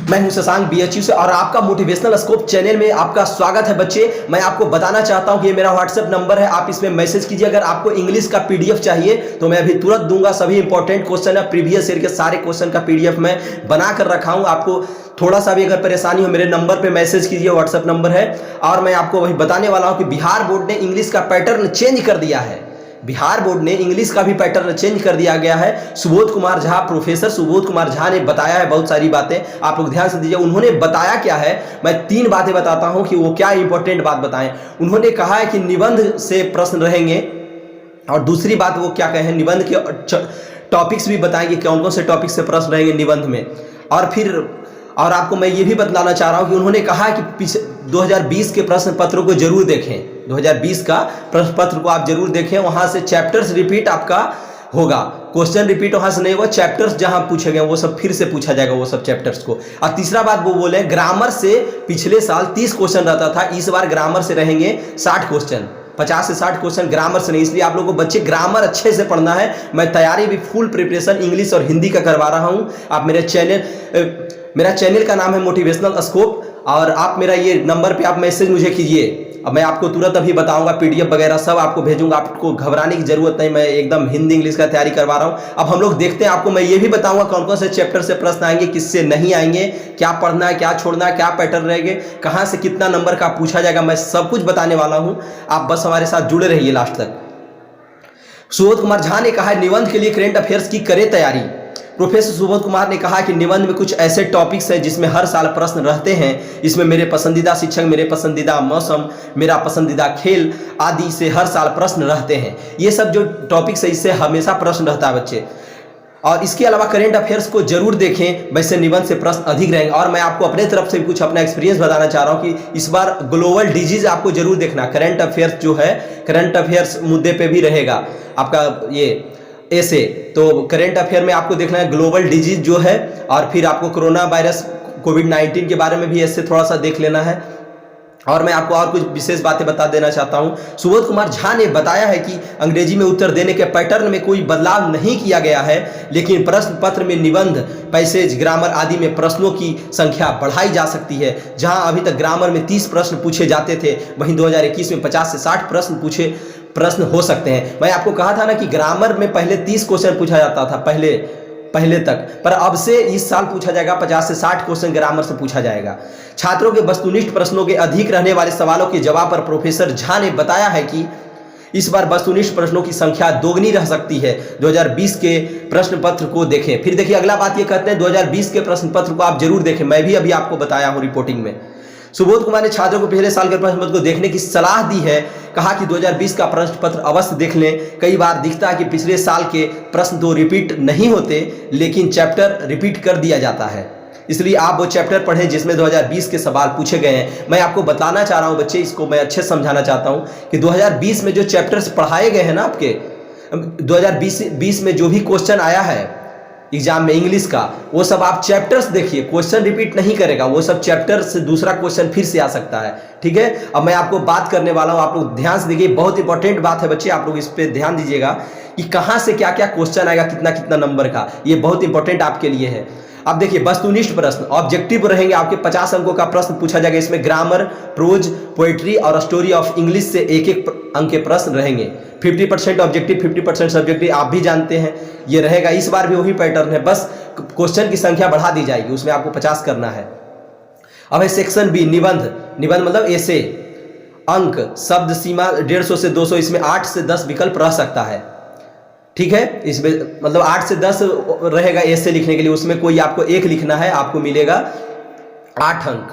मैं हूं शशांक बीएचयू से और आपका मोटिवेशनल स्कोप चैनल में आपका स्वागत है। बच्चे, मैं आपको बताना चाहता हूं कि ये मेरा व्हाट्सएप नंबर है, आप इसमें मैसेज कीजिए। अगर आपको इंग्लिश का पीडीएफ चाहिए तो मैं अभी तुरंत दूंगा। सभी इंपॉर्टेंट क्वेश्चन है, प्रीवियस ईयर के सारे क्वेश्चन का पीडीएफ मैं बना कर रखा हूं। आपको थोड़ा सा भी अगर परेशानी हो मेरे नंबर पे मैसेज कीजिए, व्हाट्सएप नंबर है। और मैं आपको वही बताने वाला हूं कि बिहार बोर्ड ने इंग्लिश का पैटर्न चेंज कर दिया है। बिहार बोर्ड ने इंग्लिश का भी पैटर्न चेंज कर दिया गया है। सुबोध कुमार झा, प्रोफेसर सुबोध कुमार झा ने बताया है बहुत सारी बातें, आप लोग ध्यान से दीजिए। उन्होंने बताया क्या है, मैं 3 बातें बताता हूं कि वो क्या इंपॉर्टेंट बात बताएं। उन्होंने कहा है कि निबंध से प्रश्न रहेंगे, और दूसरी बात वो क्या कहे, निबंध के टॉपिक्स भी बताएंगे, कौन कौन से टॉपिक से प्रश्न रहेंगे निबंध में। और आपको मैं ये भी बतलाना चाह रहा हूं कि उन्होंने कहा कि 2020 के प्रश्न पत्रों को जरूर देखें। 2020 का प्रश्न पत्र को आप जरूर देखें, वहां से चैप्टर्स रिपीट आपका होगा, क्वेश्चन रिपीट वहां से नहीं होगा। चैप्टर्स जहां पूछे गए वो सब फिर से पूछा जाएगा, वो सब चैप्टर्स को। और तीसरा बात वो बोले, ग्रामर से पिछले साल 30 क्वेश्चन रहता था, इस बार ग्रामर से रहेंगे 60 क्वेश्चन, 50 से 60 क्वेश्चन ग्रामर से नहीं। इसलिए आप लोगों को बच्चे ग्रामर अच्छे से पढ़ना है। मैं तैयारी भी फुल प्रिपरेशन इंग्लिश और हिंदी का करवा रहा हूं। आप मेरा चैनल का नाम है मोटिवेशनल स्कोप, और आप मेरा ये नंबर पे आप मैसेज मुझे कीजिए। अब मैं आपको तुरंत अभी बताऊंगा, पीडीएफ वगैरह सब आपको भेजूंगा। आपको घबराने की जरूरत नहीं, मैं एकदम हिंदी इंग्लिश का तैयारी करवा रहा हूं। अब हम लोग देखते हैं, आपको मैं ये भी बताऊंगा कौन कौन से चैप्टर से प्रश्न आएंगे, किससे नहीं आएंगे, क्या पढ़ना है, क्या छोड़ना है, क्या पैटर्न रहेंगे, कहां से कितना नंबर का पूछा जाएगा, मैं सब कुछ बताने वाला हूं। आप बस हमारे साथ जुड़े रहिए लास्ट तक। सुबोध कुमार झा ने कहा है निबंध के लिए करंट अफेयर्स की करे तैयारी। प्रोफेसर सुबोध कुमार ने कहा कि निबंध में कुछ ऐसे टॉपिक्स हैं जिसमें हर साल प्रश्न रहते हैं। इसमें मेरे पसंदीदा शिक्षक, मेरे पसंदीदा मौसम, मेरा पसंदीदा खेल आदि से हर साल प्रश्न रहते हैं। ये सब जो टॉपिक्स है इससे हमेशा प्रश्न रहता है बच्चे। और इसके अलावा करंट अफेयर्स को जरूर देखें, वैसे निबंध से प्रश्न अधिक रहेंगे। और मैं आपको अपने तरफ से भी कुछ अपना एक्सपीरियंस बताना चाह रहा हूं कि इस बार ग्लोबल डिजीज आपको जरूर देखना। करंट अफेयर्स जो है, करंट अफेयर्स मुद्दे पे भी रहेगा आपका ये ऐसे। तो करंट अफेयर में आपको देखना है ग्लोबल डिजीज जो है, और फिर आपको कोरोना वायरस कोविड-19 के बारे में भी ऐसे थोड़ा सा देख लेना है। और मैं आपको और कुछ विशेष बातें बता देना चाहता हूं। सुबोध कुमार झा ने बताया है कि अंग्रेजी में उत्तर देने के पैटर्न में कोई बदलाव नहीं किया गया है, लेकिन प्रश्न पत्र में निबंध, पैसेज, ग्रामर आदि में प्रश्नों की संख्या बढ़ाई जा सकती है। जहां अभी तक ग्रामर में 30 प्रश्न पूछे जाते थे, वहीं 2021 में 50 से 60 प्रश्न हो सकते हैं। मैं आपको कहा था ना कि ग्रामर में पहले 30 क्वेश्चन पूछा जाता था पहले तक, पर अब से इस साल पूछा जाएगा 50 से 60 क्वेश्चन ग्रामर से पूछा जाएगा। छात्रों के वस्तुनिष्ठ प्रश्नों के अधिक रहने वाले सवालों के जवाब पर प्रोफेसर झा ने बताया है कि इस बार वस्तुनिष्ठ प्रश्नों की संख्या दोगुनी रह सकती है। 2020 के प्रश्न पत्र को देखें। फिर देखिए अगला बात ये कहते हैं 2020 के प्रश्न पत्र को आप जरूर देखें। मैं भी अभी आपको बताया हूं रिपोर्टिंग में। सुबोध कुमार ने छात्रों को पिछले साल के प्रश्न पत्र को देखने की सलाह दी है। कहा कि 2020 का प्रश्न पत्र अवश्य देख लें। कई बार दिखता है कि पिछले साल के प्रश्न तो रिपीट नहीं होते, लेकिन चैप्टर रिपीट कर दिया जाता है। इसलिए आप वो चैप्टर पढ़ें जिसमें 2020 के सवाल पूछे गए हैं। मैं आपको बताना चाह रहा हूं बच्चे, इसको मैं अच्छे समझाना चाहता हूं कि 2020 में जो चैप्टर्स पढ़ाए गए हैं ना, आपके 2020 में जो भी क्वेश्चन आया है एग्जाम में इंग्लिश का, वो सब आप चैप्टर्स देखिए, क्वेश्चन रिपीट नहीं करेगा, वो सब चैप्टर से दूसरा क्वेश्चन फिर से आ सकता है। ठीक है, अब मैं आपको बात करने वाला हूं, आप लोग ध्यान से देखिए। बहुत इंपॉर्टेंट बात है बच्चे, आप लोग इस पे ध्यान दीजिएगा कि कहां से क्या क्या क्वेश्चन आएगा, कितना कितना नंबर का, ये बहुत इंपॉर्टेंट आपके लिए है। अब देखिए वस्तुनिष्ठ प्रश्न ऑब्जेक्टिव रहेंगे आपके, 50 अंकों का प्रश्न पूछा जाएगा। इसमें ग्रामर, प्रोज, पोएट्री और स्टोरी ऑफ इंग्लिश से एक एक अंक के प्रश्न रहेंगे। 50% ऑब्जेक्टिव, 50% सब्जेक्टिव, आप भी जानते हैं ये रहेगा। इस बार भी वही पैटर्न है, बस क्वेश्चन की संख्या बढ़ा दी जाएगी, उसमें आपको 50 करना है। अब है सेक्शन बी, निबंध। निबंध मतलब ऐसे, अंक, शब्द सीमा 150 से 200, इसमें 8 से 10 विकल्प रह सकता है। ठीक है, इसमें मतलब 8 से 10 रहेगा ऐसे लिखने के लिए, उसमें कोई आपको एक लिखना है, आपको मिलेगा 8 अंक।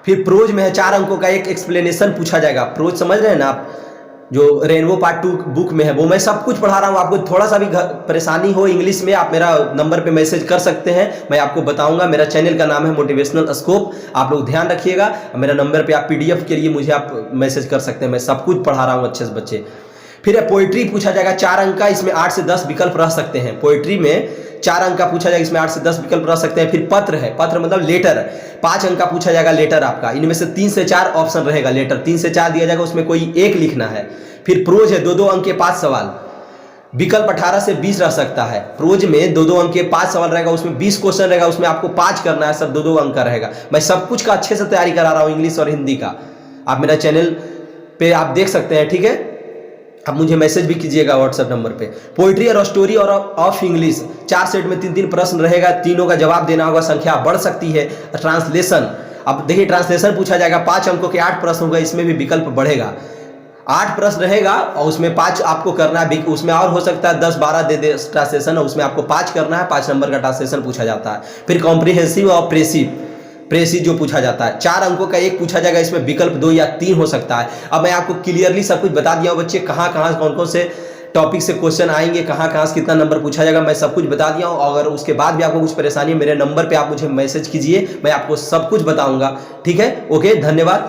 फिर प्रोज में है 4 अंकों का एक एक्सप्लेनेशन पूछा जाएगा। प्रोज समझ रहे हैं ना आप, जो रेनबो पार्ट 2 बुक में है, वो मैं सब कुछ पढ़ा रहा हूँ। आपको थोड़ा सा भी परेशानी हो इंग्लिश में, आप मेरा नंबर पे मैसेज कर सकते हैं, मैं आपको बताऊंगा। मेरा चैनल का नाम है मोटिवेशनल स्कोप, आप लोग ध्यान रखिएगा। मेरा नंबर पे आप पीडीएफ के लिए मुझे आप मैसेज कर सकते हैं, मैं सब कुछ पढ़ा रहा हूँ अच्छे से बच्चे। फिर है पोइट्री पूछा जाएगा 4 अंक का, इसमें 8 से 10 विकल्प रह सकते हैं। पोइट्री में 4 अंक का पूछा जाएगा, इसमें 8 से 10 विकल्प रह सकते हैं। फिर पत्र है, पत्र मतलब लेटर, 5 अंक का पूछा जाएगा लेटर आपका, इनमें से 3 से 4 ऑप्शन रहेगा। लेटर 3 से 4 दिया जाएगा, उसमें कोई एक लिखना है। फिर प्रोज है 2-2 अंक के 5 सवाल। विकल्प 18 से 20 रह सकता है। प्रोज में 2-2 अंक के 5 सवाल रहेगा, उसमें 20 क्वेश्चन रहेगा, उसमें आपको 5 करना है, सब 2-2 अंक का रहेगा। मैं सब कुछ का अच्छे से तैयारी करा रहा हूँ, इंग्लिश और हिंदी का। आप मेरा चैनल पे आप देख सकते हैं, ठीक है। अब मुझे मैसेज भी कीजिएगा व्हाट्सएप नंबर पे। पोइट्री और स्टोरी और ऑफ इंग्लिश 4 सेट में 3-3 प्रश्न रहेगा, तीनों का जवाब देना होगा, संख्या बढ़ सकती है। ट्रांसलेशन, अब देखिए ट्रांसलेशन पूछा जाएगा, 5 अंकों के 8 प्रश्न होगा, इसमें भी विकल्प बढ़ेगा। 8 प्रश्न रहेगा और उसमें 5 आपको करना है, उसमें और हो सकता है 10-12 दे दे ट्रांसलेशन, उसमें आपको 5 करना है, 5 नंबर का ट्रांसलेशन पूछा जाता है। फिर कॉम्प्रिहेंसिव और प्रेसिव जो पूछा जाता है, 4 अंकों का एक पूछा जाएगा, इसमें विकल्प 2 या 3 हो सकता है। अब मैं आपको क्लियरली सब कुछ बता दिया हूं बच्चे, कहाँ कौन कौन से टॉपिक से क्वेश्चन आएंगे, कहाँ से कितना नंबर पूछा जाएगा, मैं सब कुछ बता दिया हूं। अगर उसके बाद भी आपको कुछ परेशानी है, मेरे नंबर पे आप मुझे मैसेज कीजिए, मैं आपको सब कुछ बताऊंगा, ठीक है। ओके, धन्यवाद।